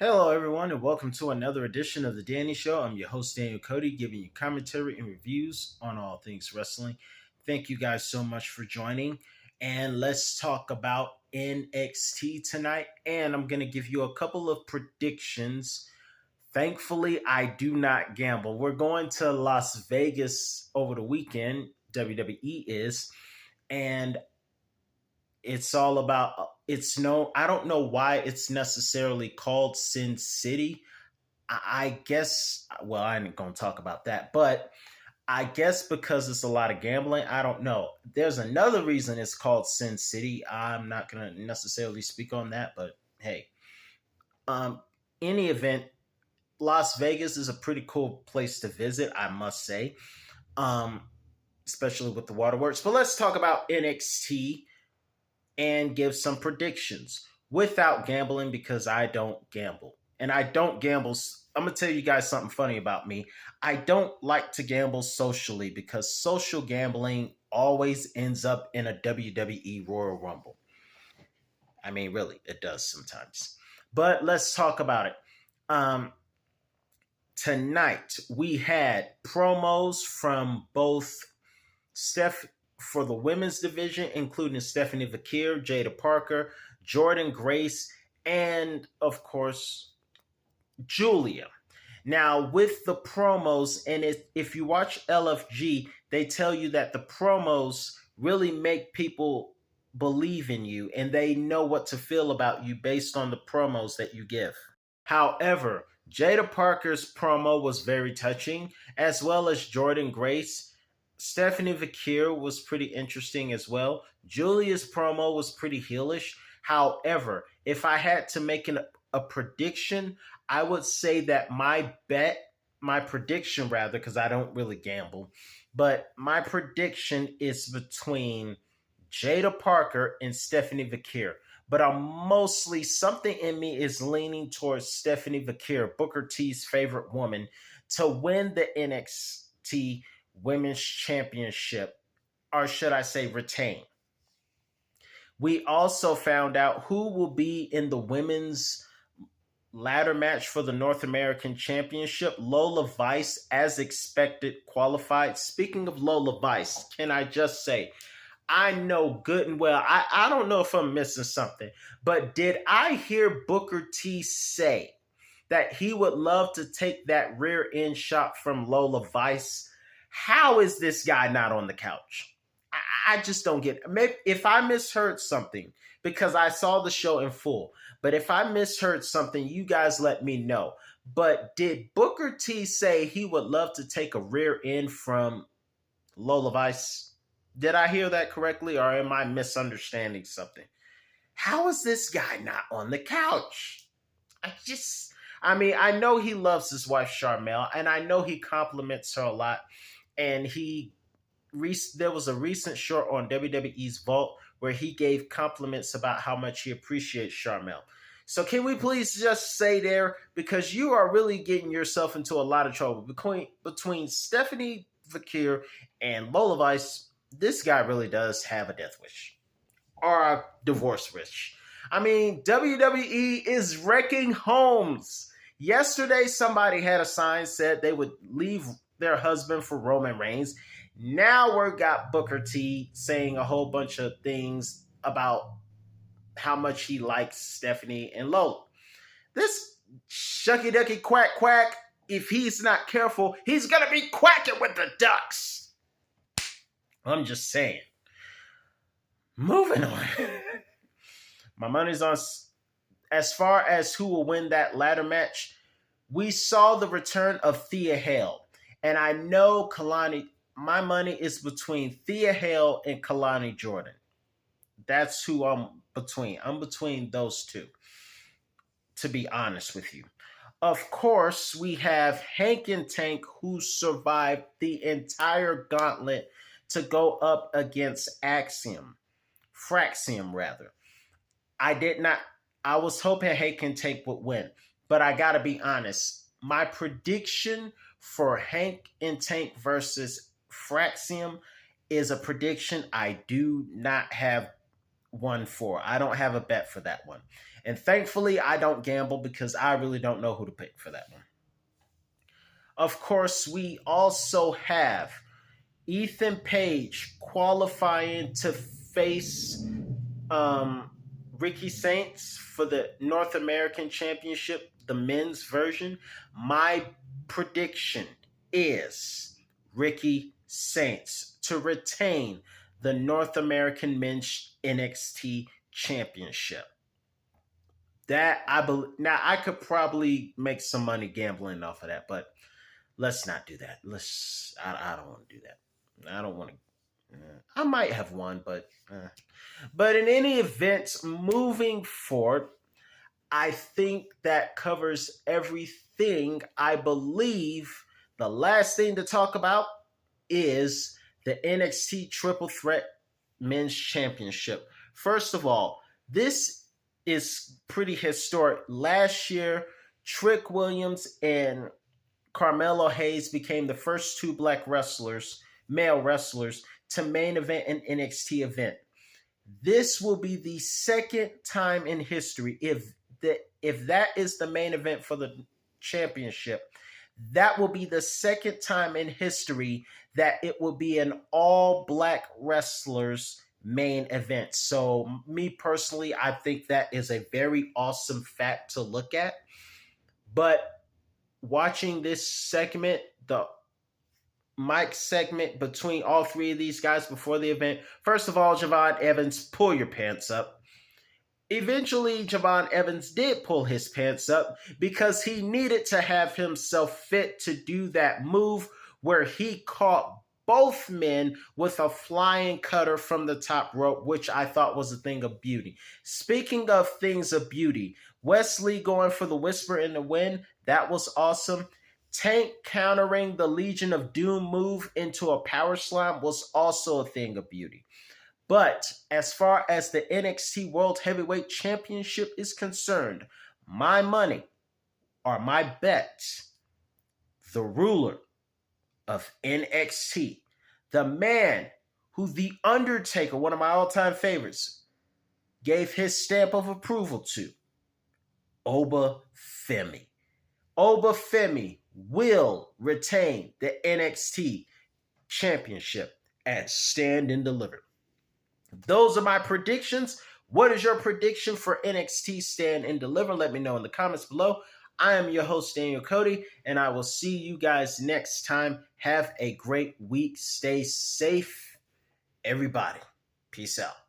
Hello, everyone, and welcome to another edition of The Danny Show. I'm your host, Daniel Cody, giving you commentary and reviews on all things wrestling. Thank you guys so much for joining. And let's talk about NXT tonight. And I'm going to give you a couple of predictions. Thankfully, I do not gamble. We're going to Las Vegas over the weekend, WWE is. And it's all about I don't know why it's necessarily called Sin City. I guess, well, I ain't gonna talk about that, but I guess because it's a lot of gambling. I don't know. There's another reason it's called Sin City. I'm not gonna necessarily speak on that, but hey, um any event, Las Vegas is a pretty cool place to visit, I must say, um especially with the waterworks. But let's talk about NXT and give some predictions without gambling, because I don't gamble. And I don't gamble. I'm going to tell you guys something funny about me. I don't like to gamble socially, because social gambling always ends up in a WWE Royal Rumble. I mean, really, it does sometimes. But let's talk about it. Tonight, we had promos from both Steph for the women's division, including Stephanie Vakir, Jada Parker, Jordan Grace, and of course, Julia. Now, with the promos, and if you watch LFG, they tell you that the promos really make people believe in you, and they know what to feel about you based on the promos that you give. However, Jada Parker's promo was very touching, as well as Jordan Grace. Stephanie Vakir was pretty interesting as well. Julia's promo was pretty heelish. However, if I had to make a prediction, I would say that my prediction rather, because I don't really gamble, but my prediction is between Jada Parker and Stephanie Vakir. But something in me is leaning towards Stephanie Vakir, Booker T's favorite woman, to win the NXT Women's Championship, or should I say retain. We also found out who will be in the women's ladder match for the North American Championship. Lola Vice, as expected, qualified. Speaking of Lola Vice, can I just say, I know good and well, I don't know if I'm missing something, but did I hear Booker T say that he would love to take that rear end shot from Lola Vice? How is this guy not on the couch? I just don't get it. Maybe if I misheard something, because I saw the show in full, but if I misheard something, you guys let me know. But did Booker T say he would love to take a rear end from Lola Vice? Did I hear that correctly, or am I misunderstanding something? How is this guy not on the couch? I know he loves his wife, Charmel, and I know he compliments her a lot. And there was a recent short on WWE's Vault where he gave compliments about how much he appreciates Charmel. So can we please just say there, because you are really getting yourself into a lot of trouble between Stephanie Vakir and Lola Vice. This guy really does have a death wish or a divorce wish. I mean, WWE is wrecking homes. Yesterday, somebody had a sign said they would leave their husband for Roman Reigns. Now we got Booker T saying a whole bunch of things about how much he likes Stephanie and Lola. This shucky ducky quack quack, if he's not careful, he's gonna be quacking with the ducks. I'm just saying. Moving on. My money's on, as far as who will win that ladder match. We saw the return of Thea Hale. And I know my money is between Thea Hale and Kalani Jordan. That's who I'm between. I'm between those two, to be honest with you. Of course, we have Hank and Tank, who survived the entire gauntlet to go up against Fraxium rather. I was hoping Hank and Tank would win, but I gotta be honest. My prediction for Hank and Tank versus Fraxium is a prediction I do not have one for. I don't have a bet for that one. And thankfully, I don't gamble because I really don't know who to pick for that one. Of course, we also have Ethan Page qualifying to face um, Ricky Saints for the North American Championship, the men's version. My prediction is Ricky Saints to retain the North American Men's NXT Championship. That I believe. Now I could probably make some money gambling off of that, but let's not do that. I don't want to do that. I don't want to. I might have one, but in any event, moving forward, I think that covers everything. I believe the last thing to talk about is the NXT Triple Threat Men's Championship. First of all, this is pretty historic. Last year, Trick Williams and Carmelo Hayes became the first two black wrestlers, male wrestlers, to main event an NXT event. This will be the second time in history, if that is the main event for the championship, that will be the second time in history that it will be an all black wrestlers main event. So me personally, I think that is a very awesome fact to look at. But watching this segment, the mic segment between all three of these guys before the event, first of all, Javon Evans, pull your pants up. Eventually, Javon Evans did pull his pants up because he needed to have himself fit to do that move where he caught both men with a flying cutter from the top rope, which I thought was a thing of beauty. Speaking of things of beauty, Wesley going for the Whisper in the Wind, that was awesome. Tank countering the Legion of Doom move into a power slam was also a thing of beauty. But as far as the NXT World Heavyweight Championship is concerned, my money or my bet, the ruler of NXT, the man who The Undertaker, one of my all-time favorites, gave his stamp of approval to, Oba Femi. Oba Femi will retain the NXT Championship at Stand and Deliver. Those are my predictions. What is your prediction for NXT Stand and Deliver? Let me know in the comments below. I am your host, Daniel Cody, and I will see you guys next time. Have a great week. Stay safe, everybody. Peace out.